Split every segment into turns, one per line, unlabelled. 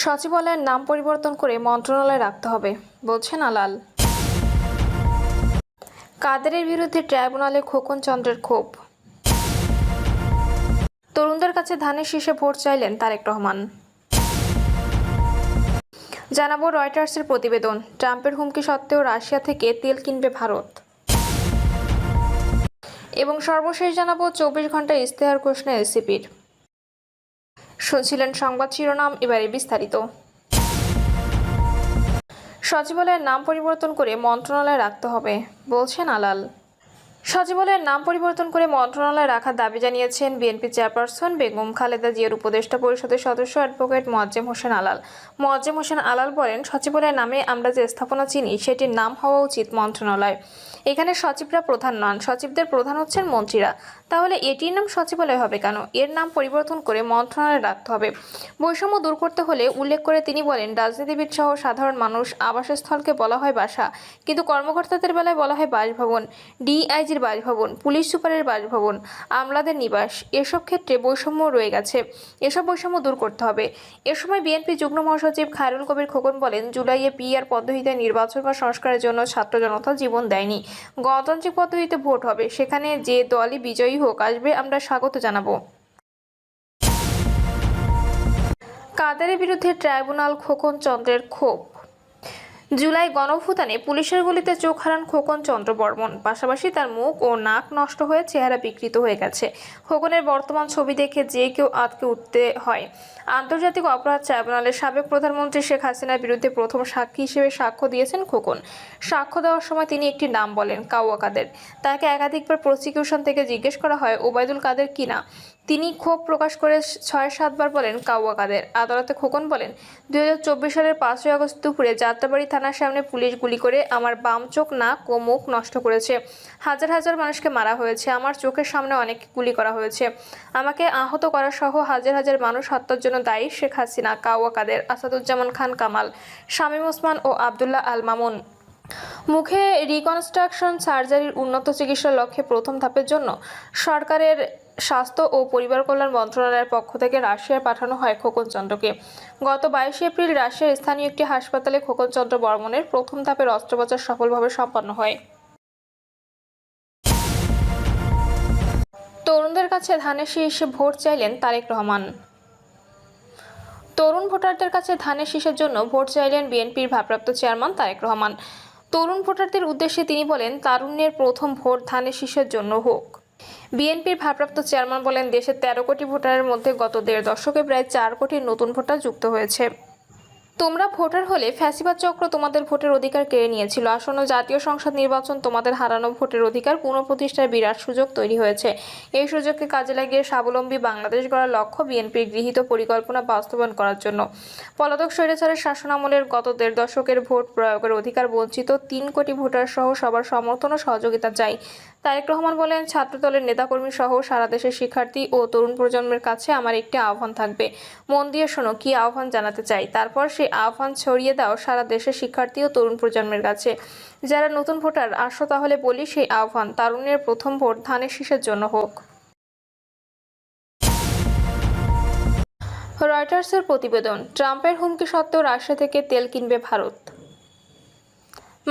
সচিবালয়ের নাম পরিবর্তন করে মন্ত্রণালয় রাখতে হবে বলছেন আলাল। কাদেরের বিরুদ্ধে ট্রাইব্যুনালে খোকন চন্দ্রের ক্ষোভ। তরুণদের কাছে ধানের শীষে ভোট চাইলেন তারেক রহমান। জানাবো রয়টার্সের প্রতিবেদন, ট্রাম্পের হুমকি সত্ত্বেও রাশিয়া থেকে তেল কিনবে ভারত। এবং সর্বশেষ জানাবো 24 ঘন্টার ইশতেহার ঘোষণা এনসিপির। শুনছিলেন সংবাদ শিরোনাম, এবারে বিস্তারিত। সচিবালয়ের নাম পরিবর্তন করে মন্ত্রণালয় রাখতে হবে বলছেন আলাল। সচিবালয়ের নাম পরিবর্তন করে মন্ত্রণালয় রাখার দাবি জানিয়েছেন বিএনপি চেয়ারপারসন বেগম খালেদা জিয়ার উপদেষ্টা পরিষদের সদস্য অ্যাডভোকেট মোয়াজ্জেম হোসেন আলাল। মোয়াজ্জেম হোসেন আলাল বলেন, সচিবালয়ের নামে আমরা যে স্থাপনা চিনি সেটির নাম হওয়া উচিত মন্ত্রণালয়। এখানে সচিবরা প্রধান নন, সচিবদের প্রধান হচ্ছেন মন্ত্রীরা। তাহলে এটির নাম সচিবালয় হবে কেন? এর নাম পরিবর্তন করে মন্ত্রণালয় রাখতে হবে। বৈষম্য দূর করতে হলে উল্লেখ করে তিনি বলেন, রাজনীতিবিদ সহ সাধারণ মানুষ আবাসস্থলকে বলা হয় বাসা, কিন্তু কর্মকর্তাদের বেলায় বলা হয় বাসভবন, ডিআইজির বাসভবন, পুলিশ সুপারের বাসভবন, আমলাদের নিবাস। এসব ক্ষেত্রে বৈষম্য রয়ে গেছে, এসব বৈষম্য দূর করতে হবে। এ সময় বিএনপি যুগ্ম মহাসচিব খায়রুল কবির খোকন বলেন, জুলাইয়ে পিআর পদ্ধতিতে নির্বাচন বা সংস্কারের জন্য ছাত্র জনতা জীবন দেয়নি। গণতান্ত্রিক পদ্ধতিতে ভোট হবে, সেখানে যে দলই বিজয়ী হোক আসবে, আমরা স্বাগত জানাবো। কাদেরের বিরুদ্ধে ট্রাইব্যুনাল, খোকন চন্দ্রের ক্ষোভ। জুলাই গণঅভ্যুত্থানে পুলিশের গুলিতে চোখ হারান খোকন চন্দ্র বর্মন, পাশাপাশি তার মুখ ও নাক নষ্ট হয়ে চেহারা বিকৃত হয়ে গেছে। খোকনের বর্তমান ছবি দেখে যে কেউ আঁতকে উঠতে হয়। আন্তর্জাতিক অপরাধ ট্রাইব্যুনালের সাবেক প্রধানমন্ত্রী শেখ হাসিনার বিরুদ্ধে প্রথম সাক্ষী হিসেবে সাক্ষ্য দিয়েছেন খোকন। সাক্ষ্য দেওয়ার সময় তিনি একটি নাম বলেন, কাওয়া কাদের। তাকে একাধিকবার প্রসিকিউশন থেকে জিজ্ঞেস করা হয় ওবায়দুল কাদের কিনা। তিনি ক্ষোভ প্রকাশ করে 6-7 বার বলেন কাওয়া কাদের। আদালতে খোকন বলেন, 2024 সালের 5ই আগস্ট দুপুরে যাত্রাবাড়ি থানার সামনে পুলিশ গুলি করে আমার বাম চোখ, নাক ও মুখ নষ্ট করেছে। হাজার হাজার মানুষকে মারা হয়েছে, আমার চোখের সামনে অনেক গুলি করা হয়েছে। আমাকে আহত করা সহ হাজার হাজার মানুষ হত্যার জন্য দায়ী শেখ হাসিনা, কাওয়া কাদের, আসাদুজ্জামান খান কামাল, শামীম ওসমান ও আবদুল্লাহ আল মামুন। মুখে রিকনস্ট্রাকশন সার্জারির উন্নত চিকিৎসার লক্ষ্যে প্রথম ধাপের জন্য সরকারের স্বাস্থ্য ও পরিবার কল্যাণ মন্ত্রণালয়ের পক্ষ থেকে রাশিয়ায় পাঠানো হয় খোকন চন্দ্রকে। গত 22 এপ্রিল রাশিয়ার স্থানীয় একটি হাসপাতালে খোকন চন্দ্র বর্মনের প্রথম ধাপের অস্ত্রোপচার সফলভাবে সম্পন্ন হয়। তরুণদের কাছে ধানের শীষে ভোট চাইলেন তারেক রহমান। তরুণ ভোটারদের কাছে ধানের শীষের জন্য ভোট চাইলেন বিএনপির ভারপ্রাপ্ত চেয়ারম্যান তারেক রহমান। তরুণ ভোটারদের উদ্দেশ্যে তিনি বলেন, তারুণ্যের প্রথম ভোট ধানের শীষের জন্য হোক। বিএনপির ভারপ্রাপ্ত চেয়ারম্যান বলেন, দেশের 13 কোটি ভোটারের মধ্যে গত 1.5 দশকে প্রায় 4 কোটি নতুন ভোটার যুক্ত হয়েছে। তোমরা ভোটার হলে ফ্যাসিবাদ চক্র তোমাদের ভোটের অধিকার কেড়ে নিয়েছিল। আসন্ন জাতীয় সংসদ নির্বাচন তোমাদের হারানো ভোটের অধিকার পুনঃপ্রতিষ্ঠার বিরাট সুযোগ তৈরি হয়েছে। এই সুযোগকে কাজে লাগিয়ে স্বাবলম্বী বাংলাদেশ গড়ার লক্ষ্য বিএনপির গৃহীত পরিকল্পনা বাস্তবায়ন করার জন্য পলাতক স্বৈরাচারের শাসনামলের গত 1.5 দশকের ভোট প্রয়োগের অধিকার বঞ্চিত 3 কোটি ভোটার সহ সবার সমর্থন ও সহযোগিতা চাই। তারেক রহমান বলেন, ছাত্রদলের নেতাকর্মী সহ সারা দেশের শিক্ষার্থী ও তরুণ প্রজন্মের কাছে আমার একটি আহ্বান থাকবে। মন দিয়ে শোনো কি আহ্বান জানাতে চাই, তারপর সেই আহ্বান ছড়িয়ে দাও সারা দেশের শিক্ষার্থী ও তরুণ প্রজন্মের কাছে। যারা নতুন ভোটার আসো, তাহলে বলি সেই আহ্বান, তারুণ্যের প্রথম ভোট ধানের শীষের জন্য হোক। রয়টার্সের প্রতিবেদন, ট্রাম্পের হুমকি সত্ত্বেও রাশিয়া থেকে তেল কিনবে ভারত।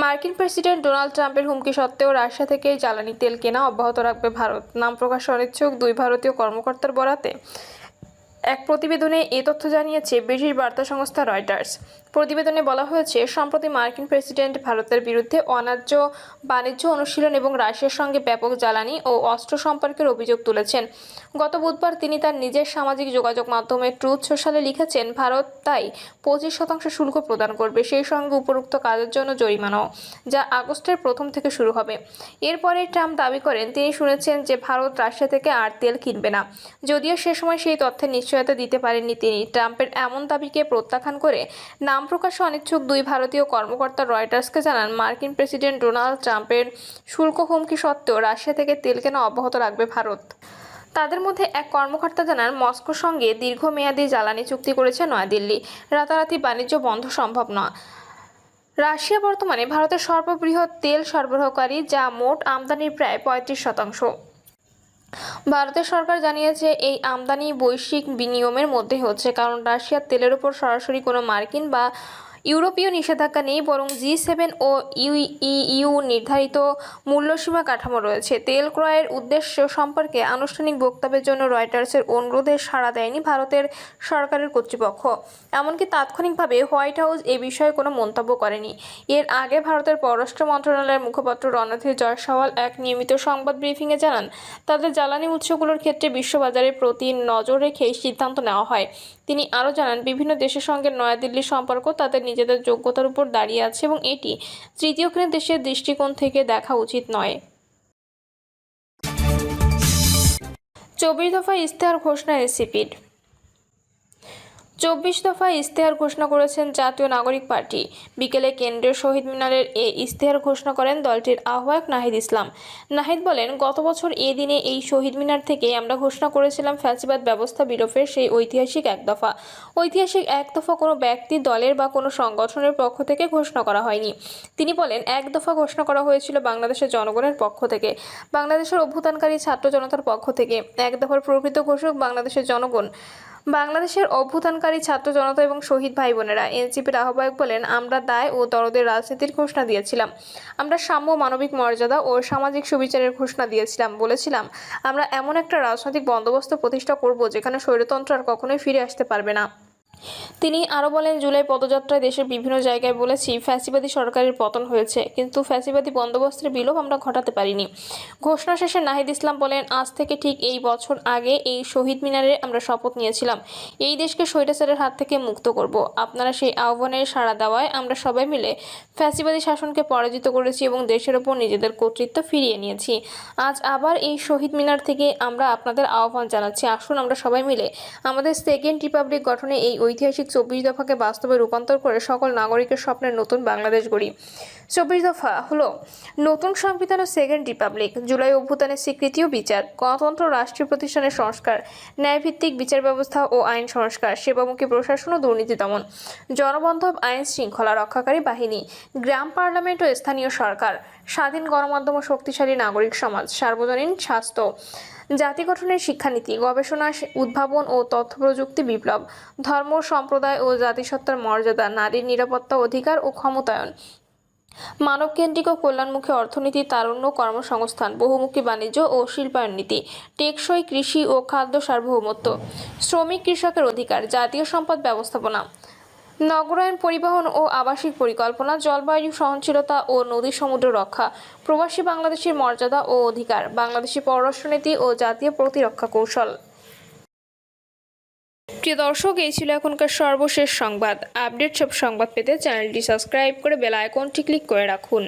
মার্কিন প্রেসিডেন্ট ডোনাল্ড ট্রাম্পের হুমকি সত্ত্বেও রাশিয়া থেকে জ্বালানি তেল কেনা অব্যাহত রাখবে ভারত। নাম প্রকাশে অনিচ্ছুক 2 ভারতীয় কর্মকর্তার বরাতে এক প্রতিবেদনে এই তথ্য জানিয়েছে ব্রিটিশ বার্তা সংস্থা রয়টার্স। প্রতিবেদনে বলা হয়েছে, সম্প্রতি মার্কিন প্রেসিডেন্ট ভারতের বিরুদ্ধে অন্যায্য বাণিজ্য অনুশীলন এবং রাশিয়ার সঙ্গে ব্যাপক জ্বালানি ও অস্ত্র সম্পর্কের অভিযোগ তুলেছেন। গত বুধবার তিনি তার নিজের সামাজিক যোগাযোগ মাধ্যমে ট্রুথ সোশ্যালে লিখেছেন, ভারত তাই 25% শুল্ক প্রদান করবে, সেই সঙ্গে উপরোক্ত কাজের জন্য জরিমানাও, যা আগস্টের প্রথম থেকে শুরু হবে। এরপরে ট্রাম্প দাবি করেন তিনি শুনেছেন যে ভারত রাশিয়া থেকে আর তেল কিনবে না, যদিও সে সময় সেই তথ্যের নিশ্চয়তা দিতে পারেননি তিনি। ট্রাম্পের এমন দাবিকে প্রত্যাখ্যান করে নাম প্রকাশে অনিচ্ছুক 2 ভারতীয় কর্মকর্তা রয়টার্সকে জানান, মার্কিন প্রেসিডেন্ট ডোনাল্ড ট্রাম্পের শুল্ক হুমকি সত্ত্বেও রাশিয়া থেকে তেল কেনা অব্যাহত রাখবে ভারত। তাদের মধ্যে এক কর্মকর্তা জানান, মস্কোর সঙ্গে দীর্ঘমেয়াদী জ্বালানি চুক্তি করেছে নয়াদিল্লি। রাতারাতি বাণিজ্য বন্ধ সম্ভব নয়। রাশিয়া বর্তমানে ভারতের সর্ববৃহৎ তেল সরবরাহকারী, যা মোট আমদানির প্রায় 35%। ভারতের সরকার জানিয়েছে এই আমদানি বৈশ্বিক বিনিয়মের মধ্যে হচ্ছে, কারণ রাশিয়ার তেলের উপর সরাসরি কোনো মার্কিন বা ইউরোপীয় নিষেধাজ্ঞা নেই, বরং G7 ও ইউ নির্ধারিত মূল্যসীমা কাঠামো রয়েছে। তেল ক্রয়ের উদ্দেশ্য সম্পর্কে আনুষ্ঠানিক বক্তব্যের জন্য রয়টার্সের অনুরোধে সাড়া দেয়নি ভারতের সরকারের কর্তৃপক্ষ। এমনকি তাৎক্ষণিকভাবে হোয়াইট হাউস এ বিষয়ে কোনো মন্তব্য করেনি। এর আগে ভারতের পররাষ্ট্র মন্ত্রণালয়ের মুখপাত্র রণধীর জয়সওয়াল এক নিয়মিত সংবাদ ব্রিফিংয়ে জানান, তাদের জ্বালানি উৎসগুলোর ক্ষেত্রে বিশ্ববাজারের প্রতি নজর রেখেই সিদ্ধান্ত নেওয়া হয়। তিনি আরও জানান, বিভিন্ন দেশের সঙ্গে নয়াদিল্লির সম্পর্ক তাদের নিজেদের যোগ্যতার উপর দাঁড়িয়ে আছে এবং এটি তৃতীয় শ্রেণীর দেশের দৃষ্টিকোণ থেকে দেখা উচিত নয়। 24 দফা ইশতেহার ঘোষণা এনসিপির। 24 দফা ইশতেহার ঘোষণা করেছেন জাতীয় নাগরিক পার্টি। বিকেলে কেন্দ্রীয় শহীদ মিনারের এ ইশতেহার ঘোষণা করেন দলটির আহ্বায়ক নাহিদ ইসলাম। নাহিদ বলেন, গত বছর এ দিনে এই শহীদ মিনার থেকে আমরা ঘোষণা করেছিলাম ফ্যাসিবাদ ব্যবস্থা বিলোপের সেই ঐতিহাসিক এক দফা। ঐতিহাসিক এক দফা কোনো ব্যক্তি, দলের বা কোনো সংগঠনের পক্ষ থেকে ঘোষণা করা হয়নি। তিনি বলেন, এক দফা ঘোষণা করা হয়েছিল বাংলাদেশের জনগণের পক্ষ থেকে, বাংলাদেশের অভ্যুত্থানকারী ছাত্র জনতার পক্ষ থেকে। এক দফার প্রকৃত ঘোষক বাংলাদেশের জনগণ, বাংলাদেশের অভ্যুত্থানকারী ছাত্র জনতা এবং শহীদ ভাই বোনেরা। এনসিপির আহ্বায়ক বলেন, আমরা দায় ও দরদের রাজনীতির ঘোষণা দিয়েছিলাম। আমরা সাম্য, মানবিক মর্যাদা ও সামাজিক সুবিচারের ঘোষণা দিয়েছিলাম। বলেছিলাম, আমরা এমন একটা রাজনৈতিক বন্দোবস্ত প্রতিষ্ঠা করব যেখানে স্বৈরতন্ত্র আর কখনোই ফিরে আসতে পারবে না। তিনি আরও বলেন, জুলাই পদযাত্রায় দেশের বিভিন্ন জায়গায় বলেছি, ফ্যাসিবাদী সরকারের পতন হয়েছে, কিন্তু ফ্যাসিবাদী বন্দোবস্তের বিলোপ আমরা ঘটাতে পারিনি। ঘোষণা শেষে নাহিদ ইসলাম বলেন, আজ থেকে ঠিক এই বছর আগে এই শহীদ মিনারে আমরা শপথ নিয়েছিলাম এই দেশকে স্বৈরাচারের হাত থেকে মুক্ত করব। আপনারা সেই আহ্বানের সাড়া দেওয়ায় আমরা সবাই মিলে ফ্যাসিবাদী শাসনকে পরাজিত করেছি এবং দেশের ওপর নিজেদের কর্তৃত্ব ফিরিয়ে নিয়েছি। আজ আবার এই শহীদ মিনার থেকে আমরা আপনাদের আহ্বান জানাচ্ছি, আসুন আমরা সবাই মিলে আমাদের সেকেন্ড রিপাবলিক গঠনে এই ঐতিহাসিক 24 দফাকে বাস্তবে রূপান্তর করে সকল নাগরিকের স্বপ্নের নতুন বাংলাদেশ গড়ি। 24 দফা হলো নতুন সংবিধান ও সেকেন্ড রিপাবলিক, জুলাই অভ্যুত্থানের স্বীকৃতি ও বিচার, গণতন্ত্র, রাষ্ট্রীয় প্রতিষ্ঠানের সংস্কার, ন্যায়ভিত্তিক বিচার ব্যবস্থা ও আইন সংস্কার, সেবামুখী প্রশাসন ও দুর্নীতি দমন, জনবান্ধব আইন শৃঙ্খলা রক্ষাকারী বাহিনী, গ্রাম পার্লামেন্ট ও স্থানীয় সরকার, স্বাধীন গণমাধ্যম ও শক্তিশালী নাগরিক সমাজ, সার্বজনীন স্বাস্থ্য, জাতি গঠনের শিক্ষানীতি, গবেষণা, উদ্ভাবন ও তথ্য প্রযুক্তি বিপ্লব, ধর্ম, সম্প্রদায় ও জাতিসত্তার মর্যাদা, নারীর নিরাপত্তা, অধিকার ও ক্ষমতায়ন, মানবকেন্দ্রিক ও কল্যাণমুখী অর্থনীতি, তারুণ্য, কর্মসংস্থান, বহুমুখী বাণিজ্য ও শিল্পায়ন নীতি, টেকসই কৃষি ও খাদ্য সার্বভৌমত্ব, শ্রমিক কৃষকের অধিকার, জাতীয় সম্পদ ব্যবস্থাপনা, নগরায়ণ, পরিবহন ও আবাসিক পরিকল্পনা, জলবায়ু সহনশীলতা ও নদী সমুদ্র রক্ষা, প্রবাসী বাংলাদেশের মর্যাদা ও অধিকার, বাংলাদেশি পররাষ্ট্রনীতি ও জাতীয় প্রতিরক্ষা কৌশল। প্রিয় দর্শক, এই ছিল এখনকার সর্বশেষ সংবাদ। আপডেট সব সংবাদ পেতে চ্যানেলটি সাবস্ক্রাইব করে বেল আইকনটি ক্লিক করে রাখুন।